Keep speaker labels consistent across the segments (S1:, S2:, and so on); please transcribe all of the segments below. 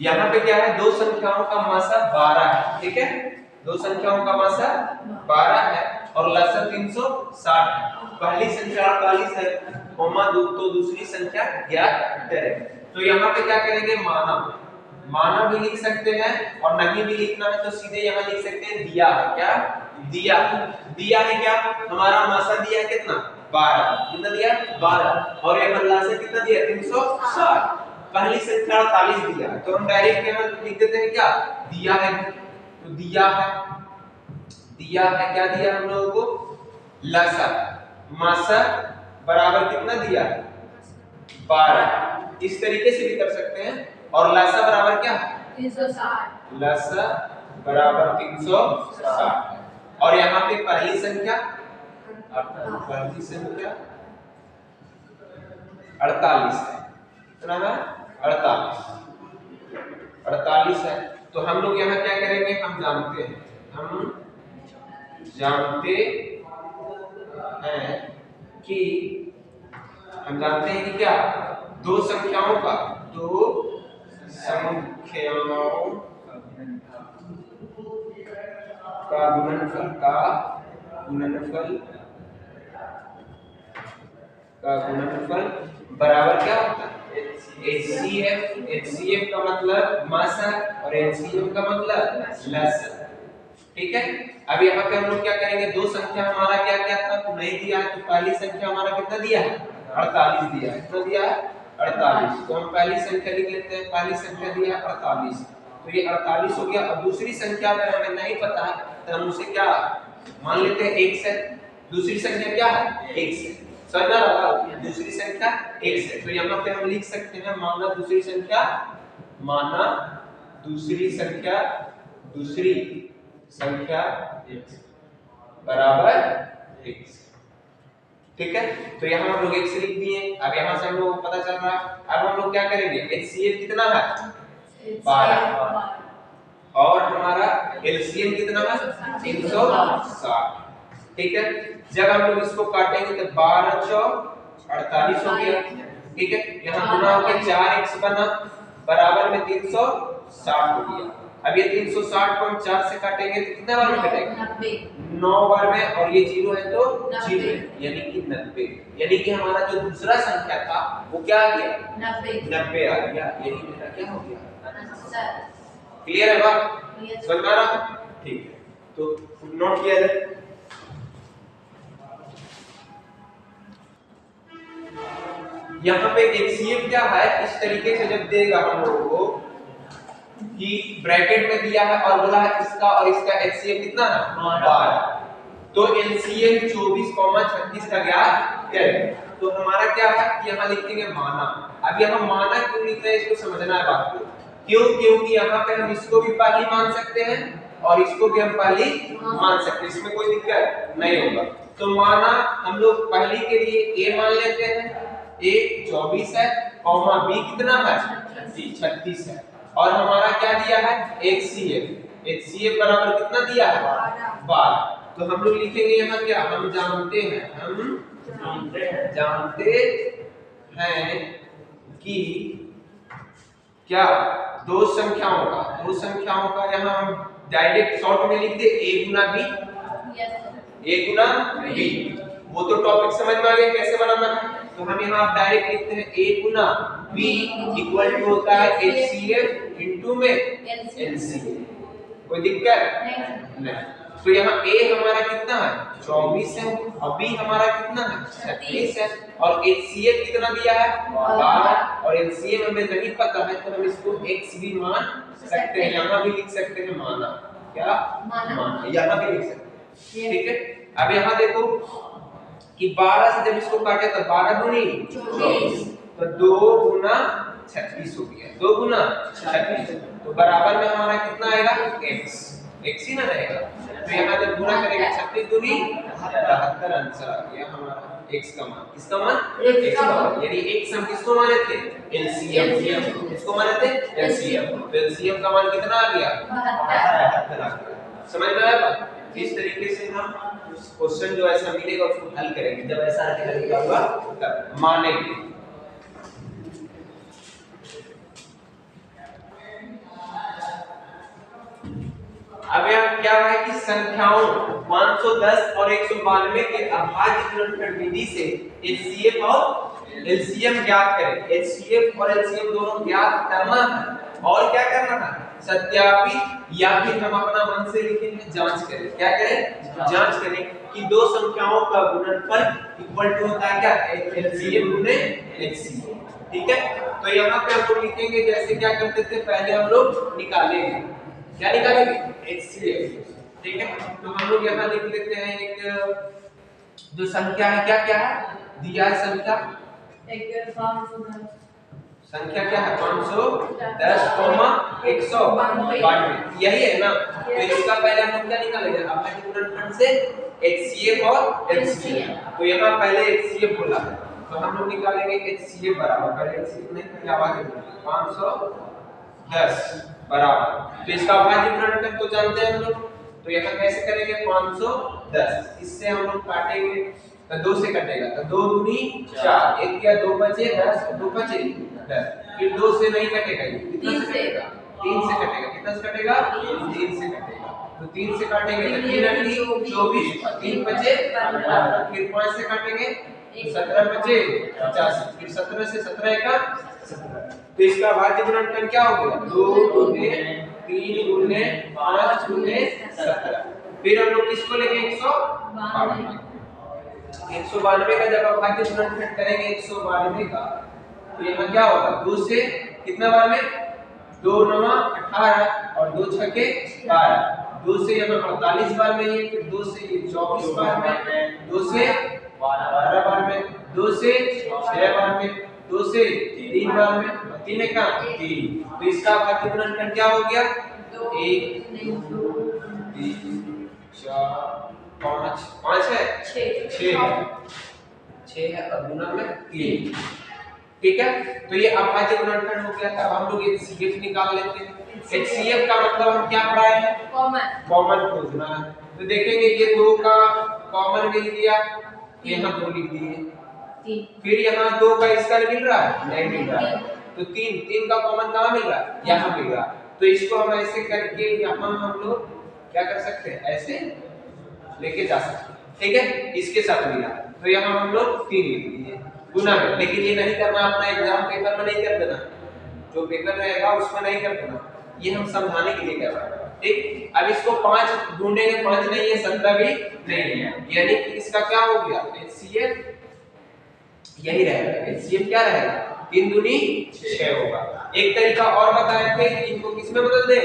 S1: यहाँ पे क्या है, दो संख्याओं का मासा 12 है, ठीक है, दो संख्याओं का मासा 12 है और लसा 360 है। पहली संख्या 48 है, कॉमा दो तो दूसरी संख्या ज्ञात करें। तो यहाँ पे क्या करेंगे, माना, माना भी लिख सकते हैं और नहीं भी लिखना है तो सीधे यहाँ लिख सकते हैं दिया है। क्या दिया, दिया है क्या, हमारा मासा दिया है कितना 12, कितना दिया 12 और यहाँ लसा कितना दिया 360। पहली संख्या 48 दिया है तो हम डायरेक्ट यहाँ लिख देते हैं क्या दिया है। तो दिया है, दिया है, क्या दिया हम लोगों को लसा, मासा बराबर कितना दिया 12, इस तरीके से भी कर सकते हैं। और लसा बराबर क्या
S2: 360,
S1: लसा बराबर 360 और यहाँ पे पहली संख्या, पहली संख्या 48 है, कितना है 48 है। तो हम लोग यहाँ क्या करेंगे, हम जानते हैं, हम जानते हैं कि, हम जानते हैं कि क्या दो संख्याओं का, दो संख्याओं का गुणनफल, का गुणनफल, का गुणनफल बराबर क्या होता है HCF। HCF का मतलब मासा और LCM का मतलब लसा, ठीक है। अब यहाँ पे हम लोग क्या करेंगे, दो संख्या हमारा क्या क्या था तो नहीं दिया है, तो पहली संख्या हमारा कितना दिया है 48 दिया है, कितना दिया है 48। तो हम पहली संख्या लिख लेते हैं, पहली संख्या दिया है 48, तो ये 48 हो गया। अब दूसरी संख्या अगर हमें नहीं पता है तो हम उसे क्या मान लेते हैं 1 से, दूसरी संख्या क्या है 1 से, समझ रहा, दूसरी संख्या 1 से। तो यहाँ पे हम लिख सकते हैं माना दूसरी संख्या, माना दूसरी संख्या, दूसरी संख्या बराबर x, ठीक है। तो यहाँ हम लोग x लिख दिए। अब यहाँ से हम लोग को पता चल रहा है, अब हम लोग क्या करेंगे, HCF कितना है 12 और हमारा LCM कितना है 360, ठीक है। जब हम लोग इसको काटेंगे तो 12 चौक 48 हो गया, ठीक है। यहाँ गुना होकर 4x बना बराबर में 360 हो गया। अब ये 360 को हम 4 से काटेंगे तो कितना बार में कटेगा 9 बार में, और ये 0 है तो 0 यानी कि 90। यानी कि हमारा जो दूसरा संख्या था वो क्या आ गया 90 आ गया, यही मेरा क्या हो गया। क्लियर है बात, समझ में आ रहा, ठीक है। तो नोट किया जाए, यहाँ पे HCF क्या है, इस तरीके से जब देगा हम लोगों को कि ब्रैकेट में दिया है और बोला है इसका और इसका HCF कितना है 12, तो LCM 24,36 का ज्ञात करें। तो हमारा क्या है, यहाँ लिखेंगे माना। अब यहाँ माना क्यों लिख रहे हैं इसको समझना है बात को, क्यों, क्योंकि यहाँ पे हम इसको भी पहली मान सकते हैं और इसको भी हम पहली मान सकते हैं, इसमें कोई दिक्कत नहीं होगा। तो माना हम लोग पहली के लिए A मान लेते हैं, A 24 है, कॉमा B कितना है 36 है, और हमारा क्या दिया है HCF बराबर कितना दिया है 12। तो हम लोग लिखेंगे यहाँ क्या, हम जानते हैं, हम जानते हैं कि क्या दो संख्याओं का यहाँ हम डायरेक्ट शॉर्ट में लिख दे A गुना B, वो तो टॉपिक समझ में आ गया कैसे बनाना है। तो हम यहाँ डायरेक्ट लिखते हैं A गुना B इक्वल टू होता है HCF इनटू में LCM, कोई दिक्कत नहीं। तो यहाँ A हमारा कितना है 24 है और B हमारा कितना है 36 है और HCF कितना दिया है 12 और LCM हमें नहीं पता है तो हम इसको x भी मान सकते हैं, यहाँ भी लिख सकते हैं माना, क्या माना, यहाँ भी लिख सकते हैं, ठीक है। अब यहाँ देखो कि 12 से जब इसको काटे तो 12 दूनी 24, तो 2 गुना 36 हो गया, 2 गुना 36, तो बराबर में हमारा कितना आएगा x ही ना रहेगा। तो यहाँ जब गुना करेंगे 36 दूनी 72 आंसर आ गया हमारा x का मान, किसका मान x का मान, यानी x हम किसको माने थे LCM, किसको माने थे LCM, तो LCM का मान कितना आ गया 72 आ गया। समझ में आया बात। इस तरीके से हम क्वेश्चन जो ऐसा मिलेगा उसको हल करेंगे, जब ऐसा आर्टिकल होगा तब मानेंगे। क्या है कि संख्याओं 510 और 192 के अभाज्य गुणनफल विधि से HCF और LCM ज्ञात करें। HCF और LCM दोनों ज्ञात करना है और क्या करना है, सत्यापित या फिर हम अपना मन से लिखेंगे जांच करें। क्या करें, जांच करें कि दो संख्याओं का गुणनफल इक्वल टू होता है क्या, LCM गुने HCF। ठीक है, तो यहाँ पे हम लोग लिखेंगे जैसे क्या करते थे पहले, हम लोग निकालेंगे, क्या निकालेंगे, HCF। ठीक है, तो हम लोग यहाँ लिख लेते हैं एक जो संख्या है, क्या क्या है दिया है संख्या, संख्या क्या है 510, 192, यही है ना। तो इसका पहले हम लोग क्या निकालेंगे, अपने गुणनफल से HCF और LCM। तो यहाँ पहले HCF बोला है तो हम लोग निकालेंगे HCF बराबर, पहले HCF नहीं पहले आवाज 510 बराबर, तो इसका अभाज्य गुणनफल तो जानते हैं हम लोग, तो यहाँ कैसे करेंगे 510, इससे हम लोग काटेंगे तो 2 से कटेगा, तो 2 दूनी 4, 1 या 2 बचे 10, 2 बचे 10, फिर 2 से नहीं कटेगा, ये कितना से कटेगा, 3 से कटेगा, कितना से कटेगा 3 से कटेगा, तो 3 से काटेंगे तो 3 अंकी 24, 3 बचे 18, फिर 5 से काटेंगे 17 बचे 85, फिर 17 से 17 का 17, तो इसका अभाज्य गुणनफल क्या हो गया 2 गुने 3 गुने 5 गुने 17, फिर हम लोग किसको लेंगे 192 का जब अभाज्य गुणनफल करेंगे 192 का, तो यहाँ क्या होगा 2 से कितना बार में 2 9 18 और 2 छके 12, 2 से यहाँ 48 बार में ये, फिर 2 से 24 बार में, 2 से 12 बार में, 2 से 6 बार में, 2 से 3 बार में, 3 का 3, तो इसका अभाज्य गुणनफल क्या हो गया 1 2 3 4 5 है 6 है और गुना में 3। ठीक है, तो ये अभाज्य गुणनफल हो गया। तब हम लोग HCF निकाल लेते हैं। HCF का मतलब हम क्या पढ़ाए हैं, कॉमन खोजना है। तो देखेंगे ये 2 का कॉमन मिल गया, यहाँ 2 लिख दिए, फिर यहाँ 2 का इसका मिल रहा है नहीं मिल रहा है, तो 3 का कॉमन कहाँ मिल रहा है, यहाँ मिल रहा है, तो इसको हम ऐसे करके यहाँ हम लोग क्या कर सकते हैं, ऐसे लेके जा सकते हैं। ठीक है, इसके साथ मिला, तो यहाँ हम लोग 3 लिख दिए गुना में, लेकिन ये नहीं करना, अपना एग्जाम पेपर में नहीं कर देना, जो पेपर रहेगा उसमें नहीं कर देना, ये हम समझाने के लिए कर रहे हैं। ठीक, अब इसको 5 ढूंढेंगे, 5 नहीं है 17 भी नहीं है, यानी कि इसका क्या हो गया HCF यही रहेगा, HCF क्या रहेगा 3 दूनी 6 होगा। एक तरीका और बताए थे कि इनको किसमें बदल दे,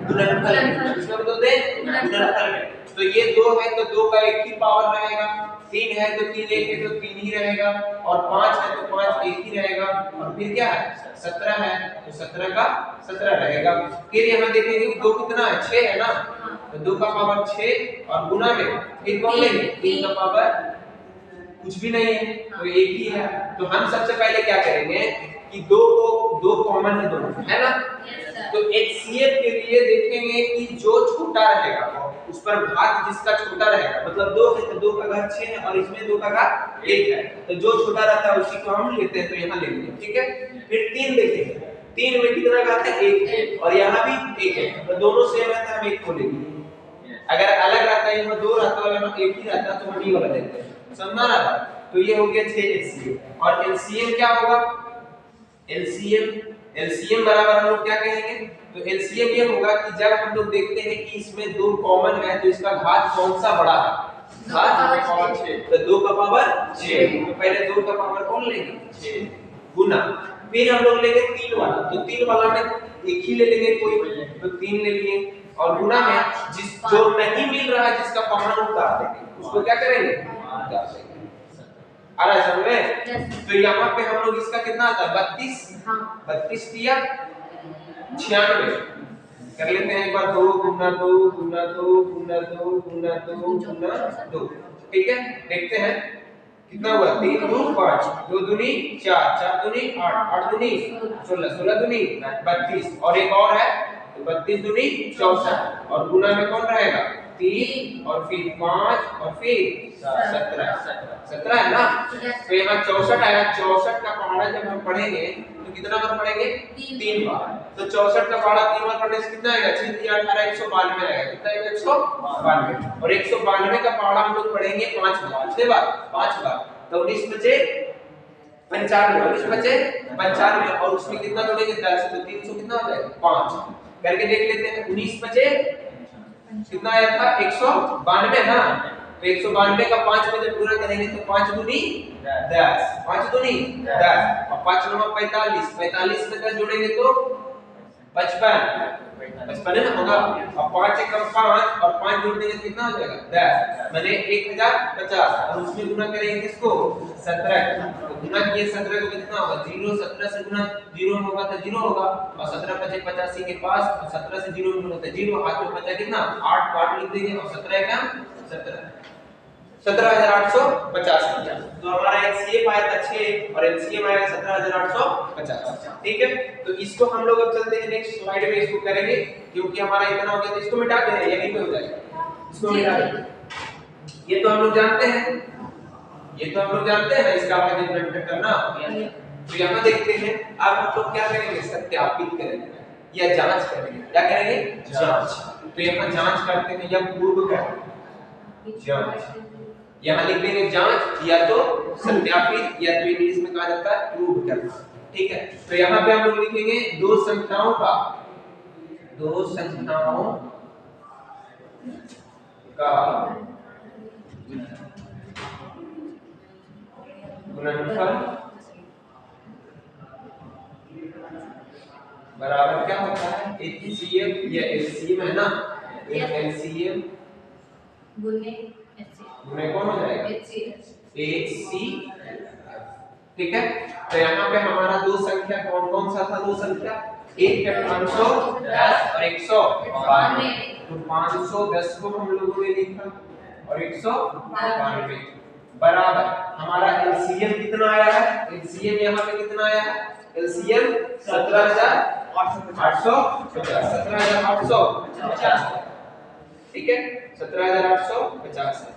S1: गुणनफल में, किसमें बदल दे, गुणनफल में। तो ये 2 है तो 2 का एक ही पावर रहेगा, 3 है तो 3 एक है तो 3 ही रहेगा, और 5 है तो 5 एक ही रहेगा, और फिर क्या है 17 है तो 17 का 17 रहेगा। फिर यहाँ देखेंगे 2 कितना है 6 है ना, तो 2 का पावर 6 और गुना में फिर कौन लेंगे 3 का पावर कुछ भी नहीं है तो एक ही है। तो हम सबसे पहले क्या करेंगे कि 2 कॉमन है दोनों, है ना, तो HCF के लिए देखेंगे कि जो छोटा रहेगा उस पर घात जिसका छोटा रहेगा, मतलब 2 है तो 2 का घात 6 है और इसमें 2 का घात 1 है, तो जो छोटा रहता है उसी को हम लेते हैं, तो यहाँ ले लेंगे। ठीक है, फिर 3 देखेंगे, 3 में कितना घात है 1 है और यहाँ भी 1 है, तो दोनों सेम रहता है, हम 1 को लेंगे। अगर अलग रहता है, यहाँ 2 रहता है और यहाँ 1 ही रहता है, तो हम ये वाला लेते हैं, समझा ना बात। तो ये हो गया 6 HCF, और LCM क्या होगा, LCM बराबर हम लोग क्या कहेंगे, तो LCM ये होगा कि जब हम लोग देखते हैं कि इसमें 2 कॉमन है तो इसका घात कौन सा बड़ा है, घात पावर 6, तो 2 का पावर 6, तो पहले 2 का पावर कौन लेंगे 6 गुना, फिर हम लोग लेंगे 3 वाला, तो 3 वाला में एक ही ले लेंगे कोई, तो 3 ले लिए, और गुना में जिस जो नहीं मिल रहा है जिसका कॉमन उतार देंगे, उसको क्या करेंगे उतार देंगे। आ रहा है समझ में? तो यहाँ पे हम लोग इसका कितना आता है 32 दिया 96 कर लेते हैं एक बार, 2 गुना 2 गुना 2 गुना 2 गुना 2 गुना 2। ठीक है, देखते हैं कितना हुआ, 3 2 5, 2 दूनी 4, 4 दूनी 8, 8 दूनी 16, 16 दूनी 32, और एक और है तो 32 दूनी 64, और गुना में कौन रहेगा 3 और फिर 5 और फिर 17 है ना। तो यहाँ 64 आया। 64 का पहाड़ा जब हम पढ़ेंगे तो कितना बार पढ़ेंगे? 3 बार। तो 64 का पहाड़ा 3 बार पढ़ने से कितना आएगा? 6 3 18 192 आएगा। कितना आएगा? 192। और 192 का पहाड़ा हम लोग पढ़ेंगे 5 बार। कितने बार? 5 बार। तो 19 बचे 95, 19 बचे 95 और उसमें कितना जोड़ेंगे? 10। तो 300 कितना हो जाएगा? 5 करके देख लेते हैं। 19 बचे कितना आया था? 192 ना। तो 192 का 5 में जब पूरा करेंगे तो 5 दूनी 10, 5 दूनी 10 और 5 9 45, 45 में 10 जोड़ेंगे तो 55 है ना होगा। और 5 एकम 5 और 5 जोड़ देंगे तो कितना हो जाएगा? 10 माने 1050 और उसमें गुना करेंगे किसको? 17। तो गुना किए 17 को कितना होगा? 0। 17 से गुना 0 होगा तो 0 होगा और 17 बचे 85 के पास और 17 से 0 गुना तो 0। हाथ में बचा कितना? 8 8 लिख देंगे और 17 का 17,850। तो हमारा एलसीएम आया था 6 और एलसीएम आया 17,850। ठीक है। तो इसको हम लोग अब चलते हैं नेक्स्ट स्लाइड में इसको करेंगे क्योंकि हमारा इतना हो गया। तो इसको मिटा दें, यहीं पे हो जाएगा। इसको मिटा दें। ये तो हम लोग जानते हैं, ना इसका मेजरमेंट करना। तो यहाँ देखते हैं अब हम लोग क्या करेंगे? सत्यापित करेंगे या जांच करेंगे। क्या करेंगे? जांच। तो यहाँ जांच करते हैं या प्रूव करते हैं। जांच यहाँ लिख देंगे जांच या तो सत्यापित या तो इंग्लिश में कहा जाता है प्रूव करना। ठीक है। तो यहाँ पे हम लोग लिखेंगे दो संख्याओं का गुणनफल बराबर क्या होता है? एचसीएफ या एलसीएम है ना। एलसीएम गुणे कौन हो जाएगा? एचसीएफ। ठीक है। तो यहाँ पे हमारा दो संख्या कौन कौन सा था? दो संख्या एक है 510 और 192। तो 510 को हम लोगों ने लिखा और 192 बराबर हमारा एलसीएम कितना आया है? एलसीएम यहाँ पे कितना आया है? एलसीएम 17,850। ठीक है। 17,850 है।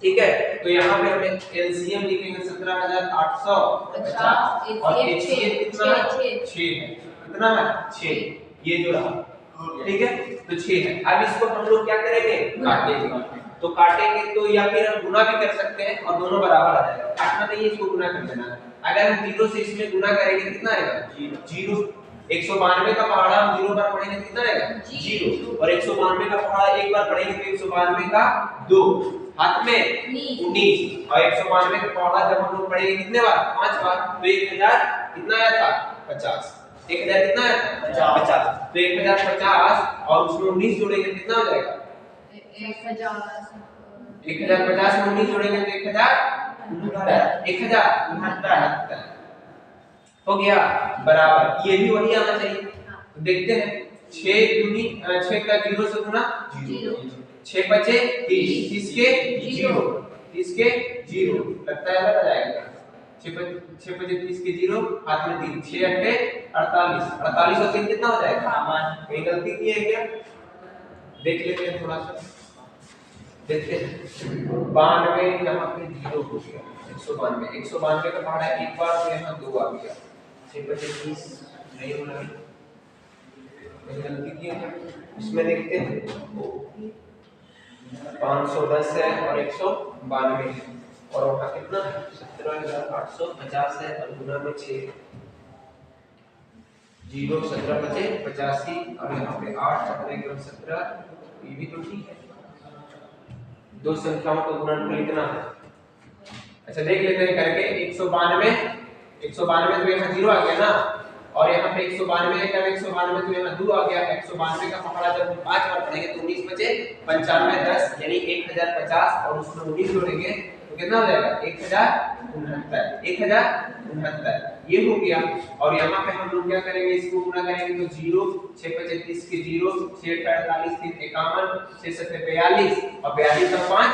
S1: ठीक है। तो यहाँ पे हमें एलसीएम लिखेंगे 17,850 और एचसीएफ कितना है? 6 है। कितना है? 6। ये जो रहा। ठीक है। तो 6 है। अब इसको हम लोग क्या करेंगे? काटेंगे। तो काटेंगे तो या फिर हम गुना भी कर सकते हैं और दोनों बराबर आ जाएगा। काटना नहीं है, इसको गुना कर देना है। अगर हम 0 से इसमें गुना करेंगे कितना आएगा? 0। 192 का पहाड़ा हम 0 बार पढ़ेंगे कितना आएगा? 0। और 192 का पहाड़ा एक बार पढ़ेंगे तो 192 का 2 हाथ में 19 और 192 का पहाड़ा जब हम लोग पढ़ेंगे कितने बार? 5 बार। तो 1000 कितना आया था? 50। 1000 कितना आया था? 50। तो 1050 और उसमें 19 जोड़ेंगे कितना हो जाएगा? 1050 में 19 जोड़ेंगे तो 1069 हो गया बराबर। ये भी वही आना चाहिए। तो देखते हैं 6 का 0 से गुना 0। 6 बचे 30, 30 के 0, 30 के 0 लगता है बता जाएगा। 6 बचे 30 के 0 हाथ में 3, 6 8 48, 48 और 3 कितना हो जाएगा? कहीं गलती की है क्या? देख लेते हैं थोड़ा सा। देखते हैं 92 यहाँ पे 0 हो गया। 192 का पहाड़ा एक बार तो यहाँ 2 आ गया। 6 बचे 30 नहीं होना गलती की है। इसमें देखते हैं 510 है और 192 है और वहाँ कितना है? 17,850 है और गुना में 6 0 17 बचे 85 और यहाँ पे 8 अपने क्रम 17। ये भी तो ठीक है। दो संख्याओं का गुणनफल इतना है। अच्छा देख लेते हैं करके 192 तो यहाँ 0 आ गया ना और यहाँ पे 192 का 192 तो यहाँ 2 आ गया। 192 का पहाड़ा जब हम 5 बार पढ़ेंगे तो 19 बचे 95 10 यानी 1050 और उसमें 19 जोड़ेंगे तो कितना हो जाएगा? 1069 ये हो गया। और यहाँ पे हम लोग क्या करेंगे? इसको गुना करेंगे तो 0 6 बचे 30 के 0, 6 48 3 51, 6 7 42 और 42 का 5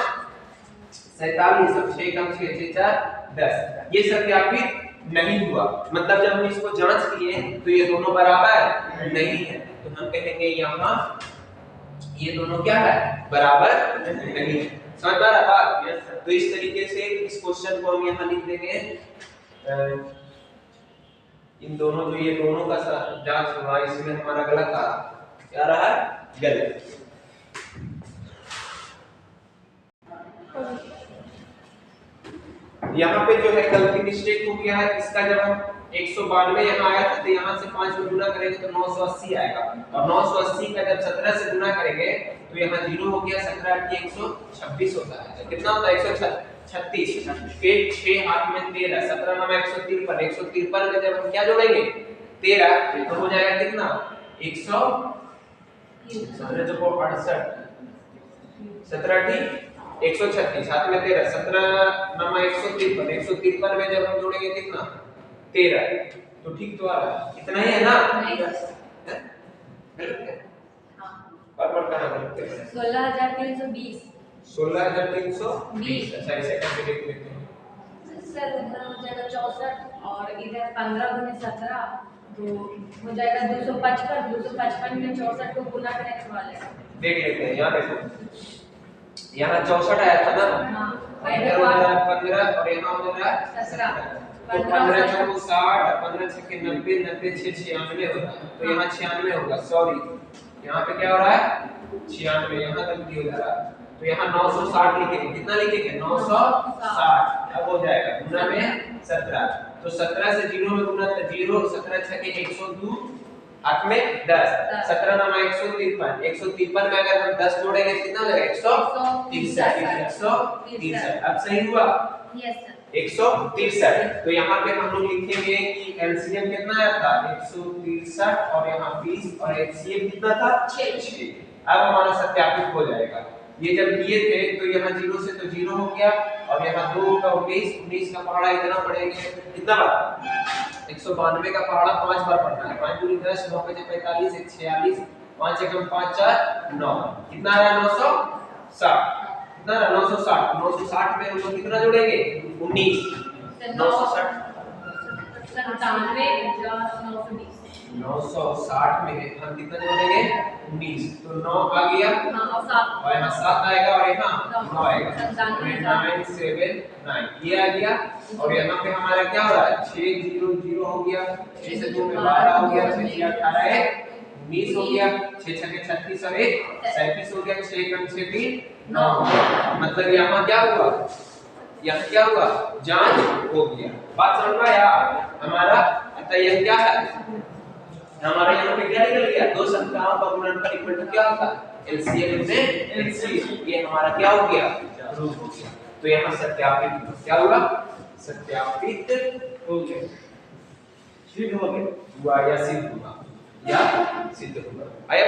S1: 47 और 6 कम 6 6 4 10। ये सत्यापित नहीं हुआ। मतलब जब हम इसको जांच किए तो ये दोनों बराबर नहीं है। तो हम कहेंगे यहाँ ये दोनों क्या है, बराबर नहीं है। समझ में आ रहा है? तो इस तरीके से इस क्वेश्चन को हम यहाँ लिख देंगे, इन दोनों जो ये दोनों का जांच हुआ, इसमें हमारा गलत आ क्या रहा है, गलत। यहाँ पे जो है गलती मिस्टेक हो गया है, इसका जब हम 192 यहाँ आया था तो यहाँ से 5 में गुना करेंगे तो 980 आएगा, और 980 का जब 17 से गुना करेंगे तो यहाँ 0 हो गया, 17 की 126 होता है, तो कितना होता है 136 के 6 हाथ में 13, 17 9 153, 153 में जब हम क्या जोड़ेंगे 13 तो हो जाएगा कितना 100 17 जब 68 17 की 136 हाथ में 13, 17 9 153, 153 में जब हम जोड़ेंगे कितना 13, तो ठीक तो आ रहा है, इतना ही है ना, बार-बार कहां गलत है,
S2: 16320
S1: 16320, अच्छा इसे कैसे लिख लेते हैं
S2: सर, उधर हो जाएगा 64 और इधर 15 गुने 17 तो हो जाएगा 255, 255 में 64 को गुना करने वाले
S1: देख लेते हैं। यहाँ देखो यहाँ 64 आया था ना, इधर हो रहा है 15 और यहाँ हो रहा है 17, तो 15 चौको 60, 15 छक्के 90, 90 6 96 होता है, तो यहाँ 96 होगा, सॉरी यहाँ पे क्या हो रहा है 96, यहाँ गलती हो जा रहा है, तो यहाँ 960 लिखेंगे, कितना लिखेंगे 960, अब हो जाएगा गुना में 17, तो 17 से 0 में गुना तो 0, 17 छक्के 102 हाथ में 10, 17 9 153, 153 में अगर हम 10 जोड़ेंगे कितना हो जाएगा 163, अब सही हुआ,
S2: यस सर
S1: 163, तो यहाँ पे हम लोग लिखेंगे कि एलसीएम कितना आया था 163 और यहाँ 20 और एचसीएफ कितना था 6, अब हमारा सत्यापित हो जाएगा। ये जब दिए थे तो यहाँ 0 से तो 0 हो गया, और यहाँ 2 का 19, 19 का पहाड़ा इतना पड़ेंगे कितना बार 192 का पहाड़ा 5 बार पढ़ना है, 5 दूनी 10, 9 5 45, 1 46, 5 1 5 4 9, कितना आ रहा है 960, कितना रहा 960, 960 में हम लोग कितना जोड़ेंगे 19, 960 960 में हम कितना जोड़ेंगे 19, तो 9 आ गया और यहाँ 7 आएगा और यहाँ 9 आएगा, 9 7 9 ये आ गया, और यहाँ पे हमारा क्या हो रहा है 6 0 0 हो गया, 6 से 2 में 12 हो गया, 6 से 18 है 19 हो गया, 6 छक्के 36 और 1 37 हो गया, 6 कम 6 3 9 हो गया, मतलब यहाँ क्या हुआ, यहाँ क्या हुआ जांच हो गया। बात समझ में आया हमारा, अतः यह क्या है हमारा यहाँ पे क्या निकल गया, दो संख्याओं का गुणनफल इक्वल टू क्या होता है एलसीएम में एलसीएम, ये हमारा क्या हो गया प्रूफ हो गया, तो यहाँ सत्यापित क्या हुआ सत्यापित हो गया, सिद्ध हो गया, हुआ या सिद्ध हुआ या सिद्ध हुआ। आया